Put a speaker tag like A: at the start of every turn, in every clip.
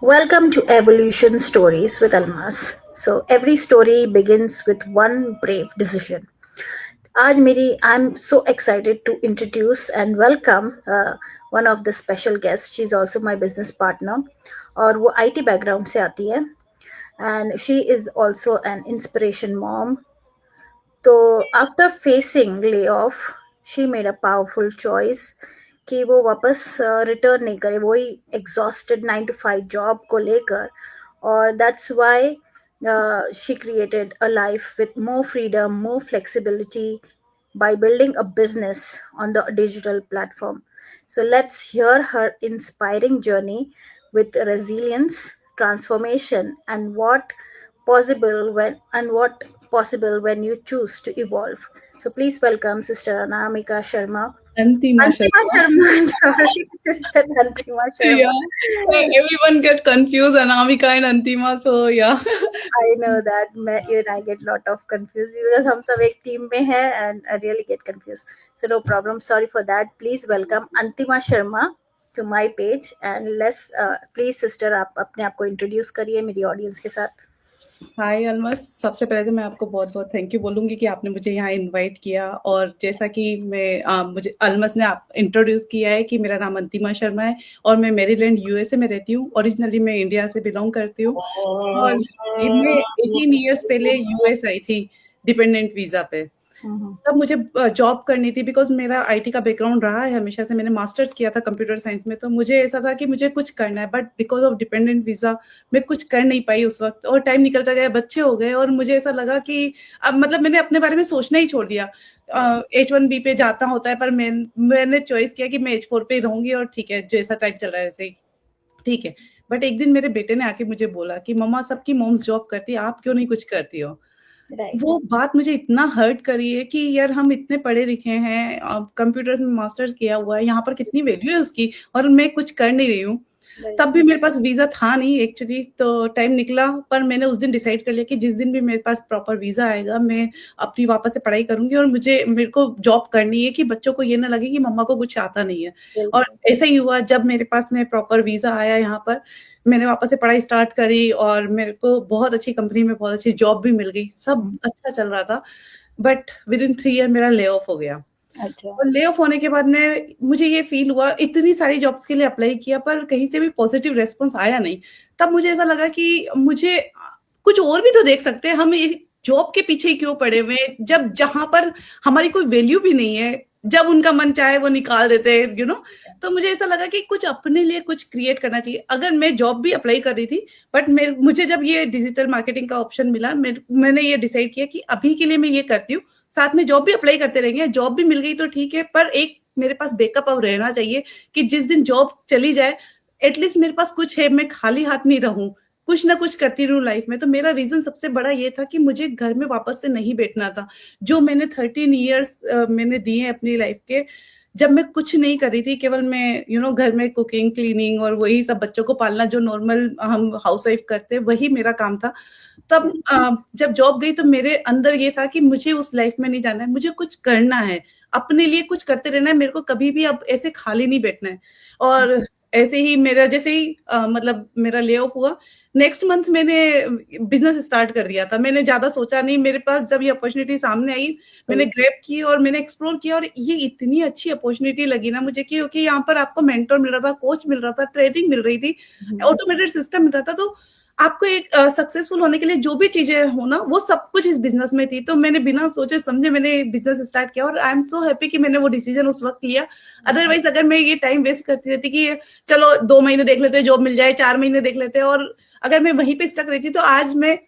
A: Welcome to Evolution Stories with Almas. So every story begins with one brave decision. आज मेरी I'm so excited to introduce and welcome one of the special guests. She's also my business partner और वो IT background से आती है and she is also an inspiration mom. तो after facing lay off she made a powerful choice कि वो वापस return नहीं करे वही एग्जॉस्टेड 9 to 5 जॉब को लेकर और that's why she created a life with more freedom, more flexibility by building a business on the digital platform. So let's hear her inspiring journey with resilience, transformation, and what possible when you choose to evolve. So please welcome Sister Anamika Sharma.
B: Antima
A: Antima
B: Sharma.
A: Sharma, I'm sorry, Sister Antima Sharma.
B: Yeah, everyone get confused, Anamika and Antima. So yeah.
A: I know that even I get lot of confused because हम सब एक team में हैं and I really get confused. So no problem. Sorry for that. Please welcome Antima Sharma to my page and let's please sister आप अपने आप को introduce करिए मेरी audience के साथ.
B: हाय अलमस, सबसे पहले तो मैं आपको बहुत बहुत थैंक यू बोलूँगी कि आपने मुझे यहाँ इनवाइट किया। और जैसा कि मुझे अलमस ने आप इंट्रोड्यूस किया है कि मेरा नाम अंतिमा शर्मा है और मैं मैरीलैंड यूएसए में रहती हूँ। ओरिजिनली मैं इंडिया से बिलोंग करती हूँ और मैं 18 ईयर्स पहले यूएस आई थी डिपेंडेंट वीजा पे। तब मुझे जॉब करनी थी बिकॉज मेरा आईटी का बैकग्राउंड रहा है हमेशा से। मैंने मास्टर्स किया था कंप्यूटर साइंस में, तो मुझे ऐसा था कि मुझे कुछ करना है, but because of dependent visa मैं कुछ कर नहीं पाई उस वक्त। और टाइम निकलता गया, बच्चे हो गए और मुझे ऐसा लगा कि अब मतलब मैंने अपने बारे में सोचना ही छोड़ दिया। H1B पे जाता होता है, पर मैंने चॉइस किया कि मैं H4 पे रहूंगी और ठीक है, जैसा टाइम चल रहा है वैसे ही ठीक है। बट एक दिन मेरे बेटे ने आके मुझे बोला कि मम्मा सबकी मॉम्स जॉब करती है, आप क्यों नहीं कुछ करती हो? वो बात मुझे इतना हर्ट करी है कि यार हम इतने पढ़े लिखे हैं, कंप्यूटर्स में मास्टर्स किया हुआ है, यहाँ पर कितनी वैल्यू है उसकी और मैं कुछ कर नहीं रही हूँ। तब भी मेरे पास वीजा था नहीं एक्चुअली, तो टाइम निकला। पर मैंने उस दिन डिसाइड कर लिया कि जिस दिन भी मेरे पास प्रॉपर वीजा आएगा मैं अपनी वापस से पढ़ाई करूंगी और मेरे को जॉब करनी है कि बच्चों को ये ना लगे कि मम्मा को कुछ आता नहीं है। और ऐसा ही हुआ, जब मेरे पास में प्रॉपर वीजा आया यहाँ पर, मैंने वापस से पढ़ाई स्टार्ट करी और मेरे को बहुत अच्छी कंपनी में बहुत अच्छी जॉब भी मिल गई, सब अच्छा चल रहा था। बट विद इन 3 ईयर मेरा ले ऑफ हो गया।
A: अच्छा।
B: और ले ऑफ होने के बाद में मुझे ये फील हुआ, इतनी सारी जॉब्स के लिए अप्लाई किया पर कहीं से भी पॉजिटिव रेस्पॉन्स आया नहीं। तब मुझे ऐसा लगा कि मुझे कुछ और भी तो देख सकते हैं, हम जॉब के पीछे क्यों पड़े हुए, जब जहां पर हमारी कोई वैल्यू भी नहीं है, जब उनका मन चाहे वो निकाल देते हैं, यू नो। तो मुझे ऐसा लगा कि कुछ अपने लिए कुछ क्रिएट करना चाहिए। अगर मैं जॉब भी अप्लाई कर रही थी, बट मुझे जब ये डिजिटल मार्केटिंग का ऑप्शन मिला, मैंने ये डिसाइड किया कि अभी के लिए मैं ये करती हूँ, साथ में जॉब भी अप्लाई करते रहेंगे। जॉब भी मिल गई तो ठीक है, पर एक मेरे पास बैकअप अब रहना चाहिए कि जिस दिन जॉब चली जाए एटलीस्ट मेरे पास कुछ है, मैं खाली हाथ नहीं रहूं, कुछ ना कुछ करती रहूं लाइफ में। तो मेरा रीजन सबसे बड़ा ये था कि मुझे घर में वापस से नहीं बैठना था। जो मैंने 13 ईयर्स मैंने दिए अपनी लाइफ के, जब मैं कुछ नहीं कर रही थी, केवल मैं घर में कुकिंग, क्लीनिंग और वही सब बच्चों को पालना जो नॉर्मल हम हाउसवाइफ करते, वही मेरा काम था। तब जब जॉब गई तो मेरे अंदर ये था कि मुझे उस लाइफ में नहीं जाना है, मुझे कुछ करना है, अपने लिए कुछ करते रहना है, मेरे को कभी भी अब ऐसे खाली नहीं बैठना है। और ऐसे ही मेरा जैसे ही मतलब मेरा ले ऑफ हुआ, नेक्स्ट मंथ मैंने बिजनेस स्टार्ट कर दिया था। मैंने ज्यादा सोचा नहीं, मेरे पास जब ये अपॉर्चुनिटी सामने आई मैंने ग्रैब की और मैंने एक्सप्लोर किया। और ये इतनी अच्छी अपॉर्चुनिटी लगी ना मुझे, क्योंकि यहाँ पर आपको मेंटर मिल रहा था, कोच मिल रहा था, ट्रेनिंग मिल रही थी, ऑटोमेटेड सिस्टम मिल रहा था। तो आपको एक सक्सेसफुल होने के लिए जो भी चीजें हो ना, वो सब कुछ इस बिजनेस में थी। तो मैंने बिना सोचे समझे मैंने बिजनेस स्टार्ट किया और आई एम सो हैप्पी कि मैंने वो डिसीजन उस वक्त लिया। अदरवाइज अगर मैं ये टाइम वेस्ट करती रहती कि चलो 2 महीने देख लेते, जॉब मिल जाए, 4 महीने देख लेते, और अगर मैं वहीं पे स्टक रहती तो आज मैं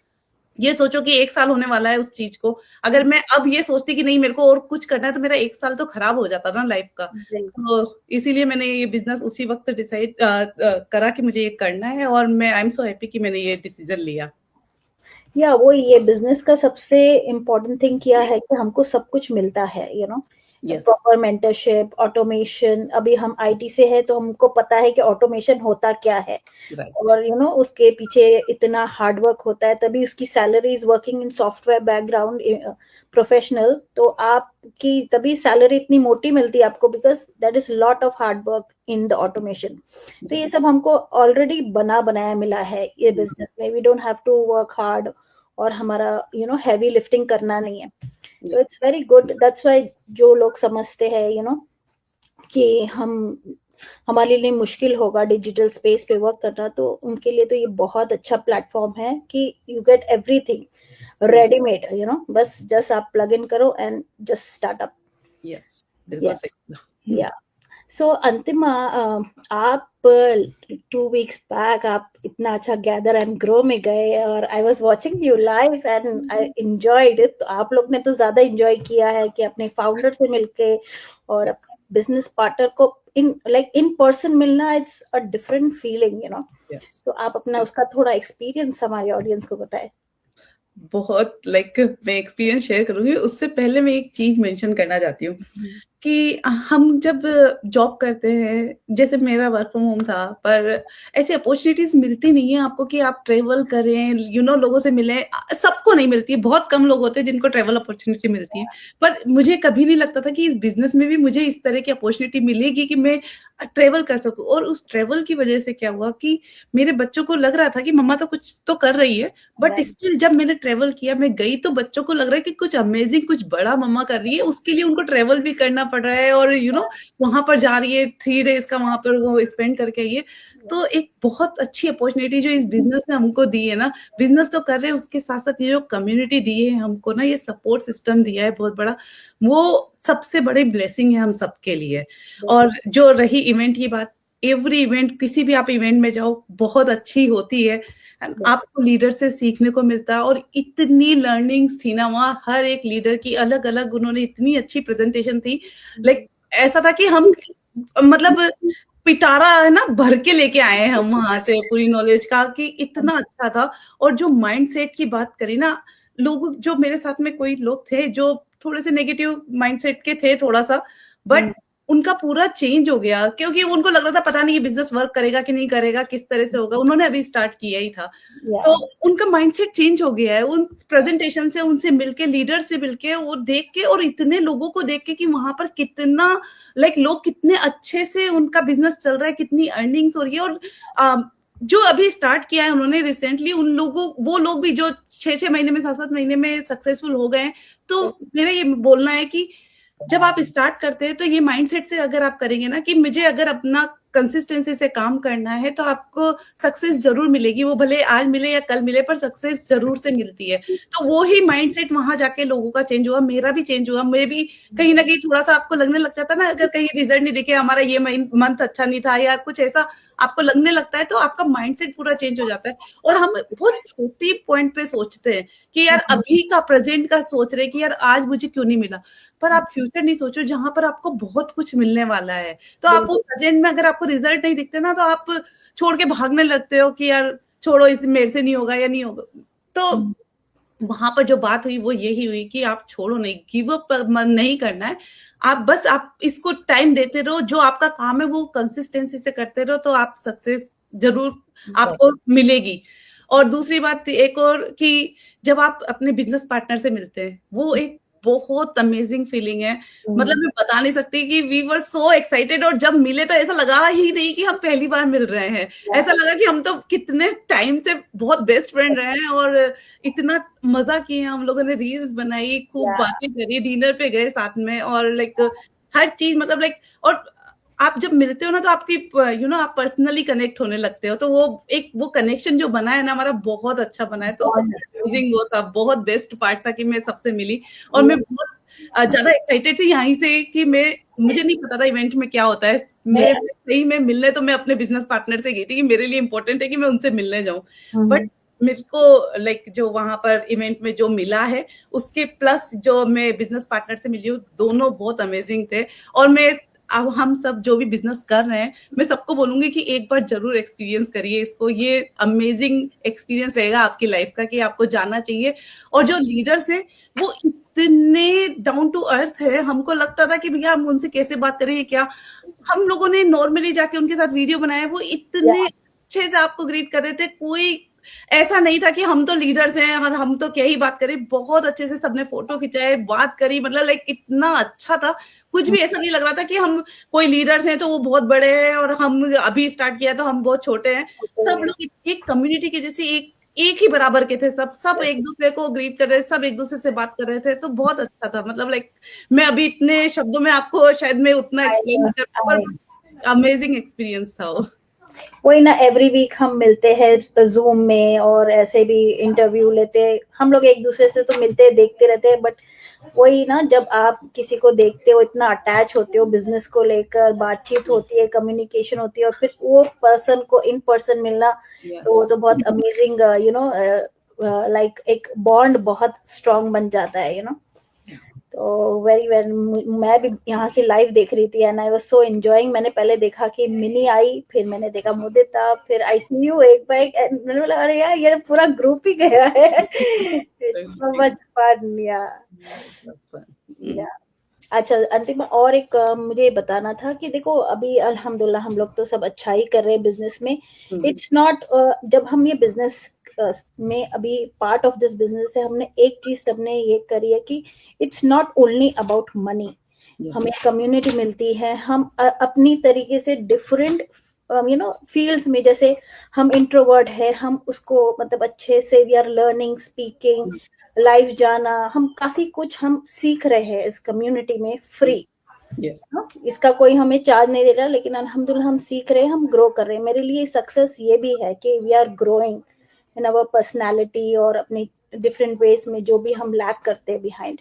B: ये सोचो कि 1 साल होने वाला है उस चीज को। अगर मैं अब ये सोचती कि नहीं मेरे को और कुछ करना है, तो मेरा 1 साल तो खराब हो जाता ना लाइफ का। तो इसीलिए मैंने ये बिजनेस उसी वक्त डिसाइड करा कि मुझे ये करना है और मैं आई एम सो हैप्पी कि मैंने ये डिसीजन लिया।
A: या वो ये बिजनेस का सबसे इम्पोर्टेंट थिंग किया है कि हमको सब कुछ मिलता है,
B: यस,
A: प्रॉपर मेंटरशिप, ऑटोमेशन। अभी हम आईटी से है तो हमको पता है कि ऑटोमेशन होता क्या है,
B: राइट,
A: और उसके पीछे इतना हार्ड वर्क होता है, तभी उसकी salary is working in software background professional, तो आपकी तभी सैलरी इतनी मोटी मिलती है आपको, because that is lot of hard work in the automation. तो ये सब हमको ऑलरेडी बना बनाया मिला है ये बिजनेस में, we don't have to work hard, और हमारा हैवी लिफ्टिंग करना नहीं है। तो it's very good, that's why जो लोग समझते हैं कि हमारे लिए मुश्किल होगा डिजिटल स्पेस पे वर्क करना, तो उनके लिए तो ये बहुत अच्छा प्लेटफॉर्म है कि यू गेट एवरीथिंग रेडीमेड, बस जस्ट आप प्लग इन करो and just start up.
B: Yes, बिल्कुल
A: यस,
B: सही।
A: या। सो अंतिमा, आप 2 वीक्स बैक आप इतना अच्छा गैदर एंड ग्रो में गए, और I was watching you live and I enjoyed it. तो आप लोग ने तो ज्यादा एंजॉय किया है कि अपने फाउंडर से मिलके और अपने बिजनेस पार्टनर को इन पर्सन मिलना, it's a different feeling.
B: Yes,
A: तो आप अपना उसका थोड़ा एक्सपीरियंस हमारे ऑडियंस को बताएं।
B: बहुत मैं एक्सपीरियंस शेयर करूँगी, उससे पहले मैं एक चीज़ मेंशन करना चाहती हूँ कि हम जब जॉब करते हैं, जैसे मेरा वर्क फ्रॉम होम था, पर ऐसी अपॉर्च्युनिटीज़ मिलती नहीं है आपको कि आप ट्रैवल करें, लोगों से मिलें। सबको नहीं मिलती है, बहुत कम लोग होते हैं जिनको ट्रैवल अपॉर्च्युनिटी मिलती है। पर मुझे कभी नहीं लगता था कि इस बिज़नेस में भी मुझे इस तरह की अपॉर्च्युनिटी मिलेगी कि मैं ट्रैवल कर सकूँ। और उस ट्रैवल की वजह से क्या हुआ कि मेरे बच्चों को लग रहा था कि मम्मा तो कुछ तो कर रही है, बट
A: Right.
B: स्टिल जब मैंने ट्रैवल किया, मैं गई, तो बच्चों को लग रहा है कि कुछ अमेजिंग, कुछ बड़ा मम्मा कर रही है। उसके लिए उनको ट्रैवल भी करना पड़ रहा है, और वहाँ पर जा रही है, 3 डेज़ का वहाँ पर वो स्पेंड करके आई है। तो एक बहुत अच्छी अपॉर्च्युनिटी जो इस बिज़नेस ने हमको दी है ना, बिज़नेस तो कर रहे हैं, उसके साथ-साथ ये जो कम्युनिटी दी है हमको ना, ये सपोर्ट सिस्टम दिया है बहुत बड़ा, वो सबसे बड़ी ब्लेसिंग है हम सबके लिए। और जो रही इवेंट की बात, एवरी इवेंट, किसी भी आप इवेंट में जाओ, बहुत अच्छी होती है। एंड आपको लीडर से सीखने को मिलता है, और इतनी लर्निंग्स थी ना वहाँ, हर एक लीडर की अलग-अलग, उन्होंने इतनी अच्छी प्रेजेंटेशन थी। लाइक ऐसा था कि हम मतलब पिटारा है ना, भर के लेके आए हैं हम वहाँ से पूरी नॉलेज का, कि इतना अच्छा था। और जो माइंडसेट की बात करी ना, लोग जो मेरे साथ में कोई लोग थे जो थोड़े से नेगेटिव माइंडसेट के थे थोड़ा-सा, बट उनका पूरा चेंज हो गया, क्योंकि उनको लग रहा था पता नहीं ये बिज़नेस वर्क करेगा कि नहीं करेगा, किस तरह से होगा। उन्होंने अभी स्टार्ट किया ही था। तो
A: Yeah.
B: उनका माइंडसेट चेंज हो गया है, उन प्रेज़ेंटेशन से, उनसे मिलके, लीडर से मिलके, वो देख के, और इतने लोगों को देख के कि वहाँ पर कितना लोग कितने अच्छे से उनका बिज़नेस चल रहा है, कितनी अर्निंग्स हो रही है। और जो अभी स्टार्ट किया है उन्होंने रिसेंटली, वो लोग भी जो 6-6 महीने में, 7-7 महीने में सक्सेसफुल हो गए हैं। तो मेरा ये बोलना है कि जब आप स्टार्ट करते हैं, तो ये माइंडसेट से अगर आप करेंगे ना कि मुझे अगर अपना कंसिस्टेंसी से काम करना है, तो आपको सक्सेस ज़रूर मिलेगी। वो भले आज मिले या कल मिले, पर सक्सेस ज़रूर से मिलती है। तो वो ही माइंडसेट वहाँ जाके लोगों का चेंज हुआ, मेरा भी चेंज हुआ। मैं भी कहीं न कहीं थोड़ा-सा, आपको लगने लग जाता है ना, अगर कहीं रिज़ल्ट नहीं दिखे, हमारा ये मंथ अच्छा नहीं था या कुछ ऐसा आपको लगने लगता है, तो आपका माइंडसेट पूरा चेंज हो जाता है। और हम बहुत छोटी पॉइंट पे सोचते हैं कि यार अभी का, प्रेज़ेंट का सोच रहे हैं कि यार आज मुझे क्यों नहीं मिला? पर आप फ्यूचर नहीं सोचो, जहाँ पर आपको बहुत कुछ मिलने वाला है। तो आप वो प्रेज़ेंट में अगर आपको रिज़ल्ट नहीं दिखते ना, तो आप छोड़ के भागने लगते हो कि यार छोड़ो, इस मेरे से नहीं होगा या नहीं होगा। तो वहाँ पर जो बात हुई वो यही हुई कि आप छोड़ो नहीं, गिव अप मन नहीं करना है। आप इसको टाइम देते रहो, जो आपका काम है वो कंसिस्टेंसी से करते रहो, तो आप सक्सेस ज़रूर आपको मिलेगी। और दूसरी बात एक और, कि जब आप अपने बिज़नेस पार्टनर से मिलते हैं, वो एक बहुत अमेज़िंग फीलिंग है। मतलब मैं बता नहीं सकती कि वी वर सो एक्साइटेड, और जब मिले तो ऐसा लगा ही नहीं कि हम पहली बार मिल रहे हैं। ऐसा लगा कि हम तो कितने टाइम से बहुत बेस्ट फ्रेंड रहे हैं, और इतना मज़ा किए हम लोगों ने, रील्स बनाई, खूब
A: Yeah.
B: बातें करी, डिनर पे गए साथ में, और हर चीज़, मतलब और आप जब मिलते हो ना, तो आपकी आप पर्सनली कनेक्ट होने लगते हो। तो वो कनेक्शन जो बना है ना हमारा, बहुत अच्छा बना है। तो सबसे अमेज़िंग वो था, बहुत बेस्ट पार्ट था कि मैं सबसे मिली, और मैं बहुत ज़्यादा एक्साइटेड थी यहीं से कि मुझे नहीं पता था इवेंट में क्या होता है। मैं सही में मिलने तो मैं अपने बिज़नेस पार्टनर से गई थी कि मेरे लिए इम्पोर्टेंट है कि मैं उनसे मिलने जाऊँ। बट मेरे को जो वहाँ पर इवेंट में जो मिला है, उसके प्लस जो मैं बिज़नेस पार्टनर से मिली हूँ, दोनों बहुत अमेज़िंग थे। और मैं अब हम सब जो भी बिजनेस कर रहे हैं, मैं सबको बोलूंगी कि एक बार जरूर एक्सपीरियंस करिए इसको। ये अमेजिंग एक्सपीरियंस रहेगा आपकी लाइफ का कि आपको जानना चाहिए। और जो लीडर्स है वो इतने डाउन टू अर्थ है, हमको लगता था कि भैया हम उनसे कैसे बात करें, क्या हम लोगों ने नॉर्मली जाके उनके साथ वीडियो बनाया, वो इतने अच्छे से आपको ग्रीट कर रहे थे। कोई ऐसा नहीं था कि हम तो लीडर्स हैं और हम तो क्या ही बात करें, बहुत अच्छे से सबने फोटो खिंचाए, बात करी, मतलब लाइक इतना अच्छा था। कुछ भी ऐसा नहीं लग रहा था कि हम कोई लीडर्स हैं तो वो बहुत बड़े हैं और हम अभी स्टार्ट किया तो हम बहुत छोटे हैं। सब लोग एक कम्युनिटी के जैसे एक ही बराबर के थे, सब एक दूसरे को ग्रीट कर रहे थे, सब एक दूसरे से बात कर रहे थे, तो बहुत अच्छा था। मतलब लाइक मैं अभी इतने शब्दों में आपको शायद मैं उतना एक्सप्लेन कर पाऊं, पर अमेजिंग एक्सपीरियंस था वो।
A: वही ना, एवरी वीक हम मिलते हैं जूम में और ऐसे भी इंटरव्यू लेते हैं हम लोग, एक दूसरे से तो मिलते देखते रहते हैं, बट वही ना, जब आप किसी को देखते हो, इतना अटैच होते हो बिजनेस को लेकर, बातचीत होती है, कम्युनिकेशन होती है, और फिर वो पर्सन को इन पर्सन मिलना, तो वो तो बहुत अमेजिंग, लाइक एक बॉन्ड बहुत स्ट्रांग बन जाता है, तो वेरी वेरी, मैं भी यहाँ से लाइव देख रही थी and I was so enjoying. मैंने पहले देखा कि मिनी आई, फिर मैंने देखा मुदिता, फिर आईसीयू एक बाइक, एंड मैंने बोला अरे यार ये पूरा ग्रुप ही गया है। It's so much fun. या अच्छा अंतिम, और एक मुझे बताना था कि देखो अभी अल्हम्दुलिल्लाह हम लोग तो सब अच्छा ही कर रहे हैं बिजनेस में। इट्स नॉट, जब हम ये बिजनेस में अभी पार्ट ऑफ दिस बिजनेस है, हमने एक चीज सबने ये करी है कि it's not only about money. हमें कम्युनिटी मिलती है, हम अपनी तरीके से डिफरेंट फील्ड्स में, जैसे हम इंट्रोवर्ट है, हम उसको मतलब अच्छे से we are learning speaking, live जाना, हम काफी कुछ हम सीख रहे हैं इस कम्युनिटी में फ्री। इसका कोई हमें चार्ज नहीं दे रहा, लेकिन अल्हम्दुलिल्लाह हम सीख रहे हैं, हम ग्रो कर रहे हैं। मेरे लिए सक्सेस ये भी है कि we are growing in our personality और अपनी डिफरेंट वेज में जो भी हम लैक करते हैं बिहाइंड।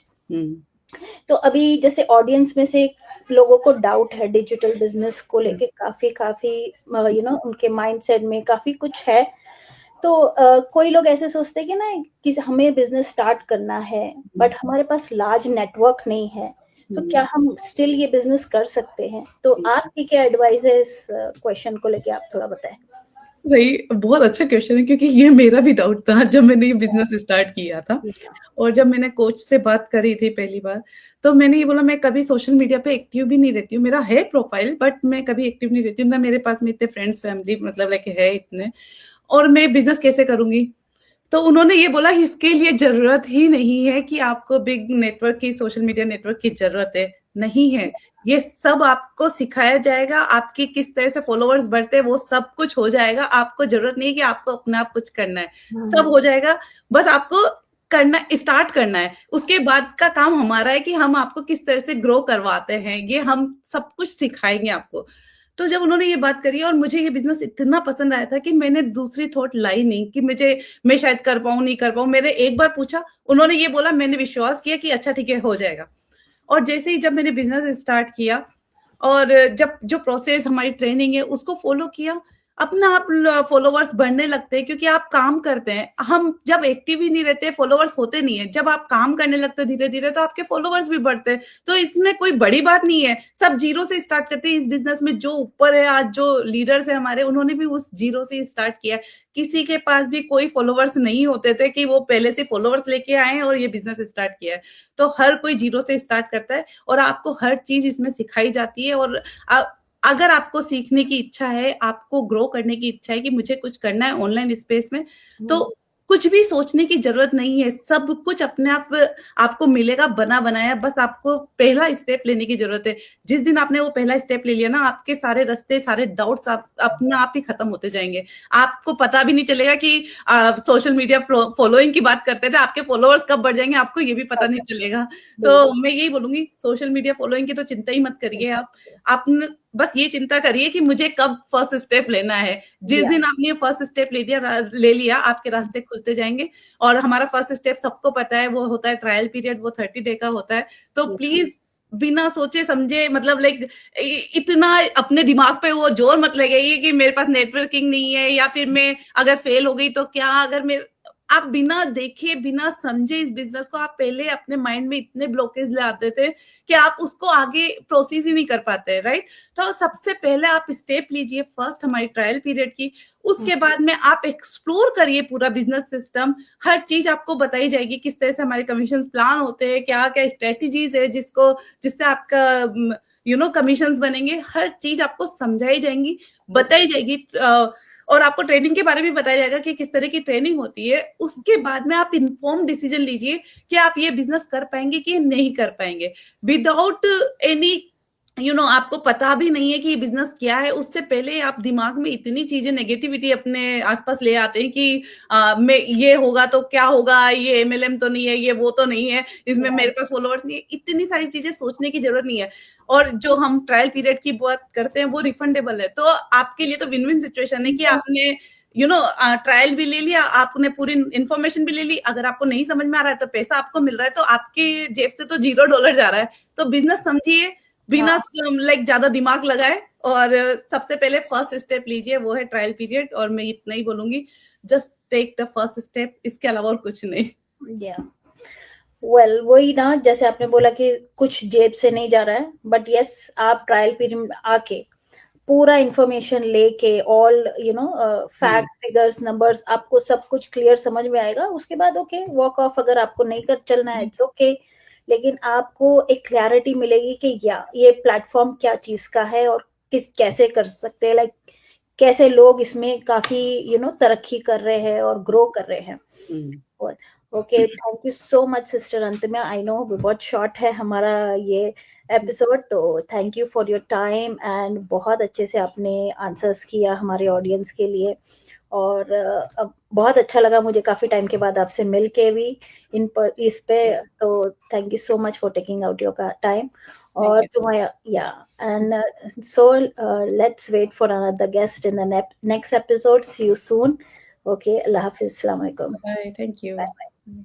A: तो अभी जैसे ऑडियंस में से लोगों को डाउट है डिजिटल बिजनेस को लेके, काफी उनके माइंडसेट में काफी कुछ है। तो कोई लोग ऐसे सोचते हैं कि ना कि हमें बिजनेस स्टार्ट करना है, बट हमारे पास लार्ज नेटवर्क नहीं है, तो क्या हम स्टिल ये बिजनेस कर सकते हैं? तो आपकी क्या एडवाइस है इस क्वेश्चन को लेके, आप थोड़ा बताएं।
B: सही, बहुत अच्छा क्वेश्चन है, क्योंकि ये मेरा भी डाउट था जब मैंने ये बिजनेस स्टार्ट किया था। और जब मैंने कोच से बात करी थी पहली बार, तो मैंने ये बोला मैं कभी सोशल मीडिया पे एक्टिव भी नहीं रहती हूँ, मेरा है प्रोफाइल बट मैं कभी एक्टिव नहीं रहती हूँ ना, मेरे पास में इतने फ्रेंड्स फैमिली मतलब लाइक है इतने, और मैं बिजनेस कैसे करूंगी। तो उन्होंने ये बोला इसके लिए जरूरत ही नहीं है कि आपको बिग नेटवर्क की, सोशल मीडिया नेटवर्क की जरूरत है, नहीं है। ये सब आपको सिखाया जाएगा, आपकी किस तरह से फॉलोअर्स बढ़ते हैं वो सब कुछ हो जाएगा। आपको जरूरत नहीं है कि आपको अपना आप कुछ करना है, सब हो जाएगा। बस आपको करना, स्टार्ट करना है। उसके बाद का काम हमारा है कि हम आपको किस तरह से ग्रो करवाते हैं, ये हम सब कुछ सिखाएंगे आपको। तो जब उन्होंने ये बात करी और मुझे ये बिजनेस इतना पसंद आया था कि मैंने दूसरी थॉट लाई नहीं कि मैं शायद कर पाऊं नहीं कर पाऊं। मैंने एक बार पूछा, उन्होंने ये बोला, मैंने विश्वास किया कि अच्छा ठीक है हो जाएगा। और जैसे ही जब मैंने बिजनेस स्टार्ट किया और जब जो प्रोसेस हमारी ट्रेनिंग है उसको फॉलो किया, अपना आप फॉलोवर्स बढ़ने लगते हैं, क्योंकि आप काम करते हैं। हम जब एक्टिव ही नहीं रहते फॉलोवर्स होते नहीं है, जब आप काम करने लगते हैं धीरे धीरे तो आपके फॉलोवर्स भी बढ़ते हैं। तो इसमें कोई बड़ी बात नहीं है, सब जीरो से स्टार्ट करते हैं इस बिजनेस में। जो ऊपर है आज, जो लीडर्स है हमारे, उन्होंने भी उस जीरो से स्टार्ट किया। किसी के पास भी कोई फॉलोवर्स नहीं होते थे कि वो पहले से फॉलोवर्स लेके आए और ये बिजनेस स्टार्ट किया है। तो हर कोई जीरो से स्टार्ट करता है और आपको हर चीज इसमें सिखाई जाती है। और अगर आपको सीखने की इच्छा है, आपको ग्रो करने की इच्छा है कि मुझे कुछ करना है ऑनलाइन स्पेस में, तो कुछ भी सोचने की जरूरत नहीं है, सब कुछ अपने आप आपको मिलेगा बना बनाया। बस आपको पहला स्टेप लेने की जरूरत है। जिस दिन आपने वो पहला स्टेप ले लिया ना, आपके सारे रास्ते, सारे डाउट्स अपने आप ही खत्म होते जाएंगे। आपको पता भी नहीं चलेगा कि सोशल मीडिया फॉलोइंग की बात करते थे, आपके फॉलोअर्स कब बढ़ जाएंगे आपको ये भी पता नहीं चलेगा। तो मैं यही बोलूंगी, सोशल मीडिया फॉलोइंग की तो चिंता ही मत करिए आप बस ये चिंता करिए कि मुझे कब फर्स्ट स्टेप लेना है। जिस दिन आपने फर्स्ट स्टेप ले लिया आपके रास्ते खुलते जाएंगे। और हमारा फर्स्ट स्टेप सबको पता है, वो होता है ट्रायल पीरियड, वो 30 डे का होता है। तो प्लीज बिना सोचे समझे, मतलब लाइक इतना अपने दिमाग पे वो जोर मत लगाइए कि मेरे पास नेटवर्किंग नहीं है, या फिर मैं अगर फेल हो गई तो क्या, अगर मैं आप बिना देखे, बिना समझे इस बिज़नेस को आप पहले अपने माइंड में इतने ब्लॉकेज ले आते थे कि आप उसको आगे प्रोसेस ही नहीं कर पाते, राइट? तो सबसे पहले आप स्टेप लीजिए फर्स्ट हमारी ट्रायल पीरियड की, उसके बाद में आप एक्सप्लोर करिए पूरा बिज़नेस सिस्टम, हर चीज़ आपको बताई जाएगी, किस तरह से हमारे कमीशंस प्लान होते हैं, क्या-क्या स्ट्रैटेजीज़ है जिससे आपका कमीशंस बनेंगे, हर चीज़ आपको समझाई जाएँगी, बताई जाएगी और आपको ट्रेनिंग के बारे में बताया जाएगा कि किस तरह की ट्रेनिंग होती है। उसके बाद में आप इन्फॉर्म्ड डिसीजन लीजिए कि आप ये बिज़नेस कर पाएँगे कि नहीं कर पाएँगे। विदाउट एनी आपको पता भी नहीं है कि ये बिज़नेस क्या है, उससे पहले आप दिमाग में इतनी चीज़ें नेगेटिविटी अपने आस-पास ले आते हैं कि मैं ये होगा तो क्या होगा, ये एमएलएम तो नहीं है, ये वो तो नहीं है, इसमें मेरे पास फॉलोवर्स नहीं है, इतनी सारी चीज़ें सोचने की ज़रूरत नहीं है। और जो हम ट्रायल पीरियड की बात करते हैं वो रिफंडेबल है, तो आपके लिए तो विन-विन सिचुएशन है कि आपने ट्रायल भी ले लिया, आपने पूरी इन्फॉर्मेशन भी ले ली, अगर आपको नहीं समझ में आ रहा है तो पैसा आपको मिल रहा है, तो आपकी जेब से तो $0 जा रहा है। तो बिज़नेस समझिए, बिना लाइक ज़्यादा दिमाग लगाए और सबसे पहले फर्स्ट स्टेप लीजिए, वो है ट्रायल पीरियड और मैं इतना ही बोलूँगी, just take the first step, इसके अलावा और कुछ नहीं।
A: या वेल वही ना, जैसे आपने बोला कि कुछ जेब से नहीं जा रहा है, बट यस आप ट्रायल पीरियड में आके पूरा इंफॉर्मेशन लेके ऑल फैक्ट फिगर्स नंबर्स आपको सब कुछ क्लियर समझ में आएगा, उसके बाद ओके वॉक ऑफ, अगर आपको नहीं कर चलना है इट्स ओके, लेकिन आपको एक क्लैरिटी मिलेगी कि या ये प्लेटफॉर्म क्या चीज का है और कैसे कर सकते हैं, लाइक कैसे लोग इसमें काफी तरक्की कर रहे हैं और ग्रो कर रहे हैं। Okay, thank you so much sister Antamya, I know बहुत शॉर्ट है हमारा ये एपिसोड, तो thank you for your time and बहुत अच्छे से आपने आंसर्स किया हमारे ऑडियंस के लिए, और अब बहुत अच्छा लगा मुझे काफी टाइम के बाद आपसे मिल के भी इस पे, तो thank you so much for taking out your time. और तुम्हारा and so let's wait for another guest in the next episode, see you soon. Okay, अल्लाह हाफिज, अस्सलाम वालेकुम।
B: Bye, thank you.
A: Bye bye.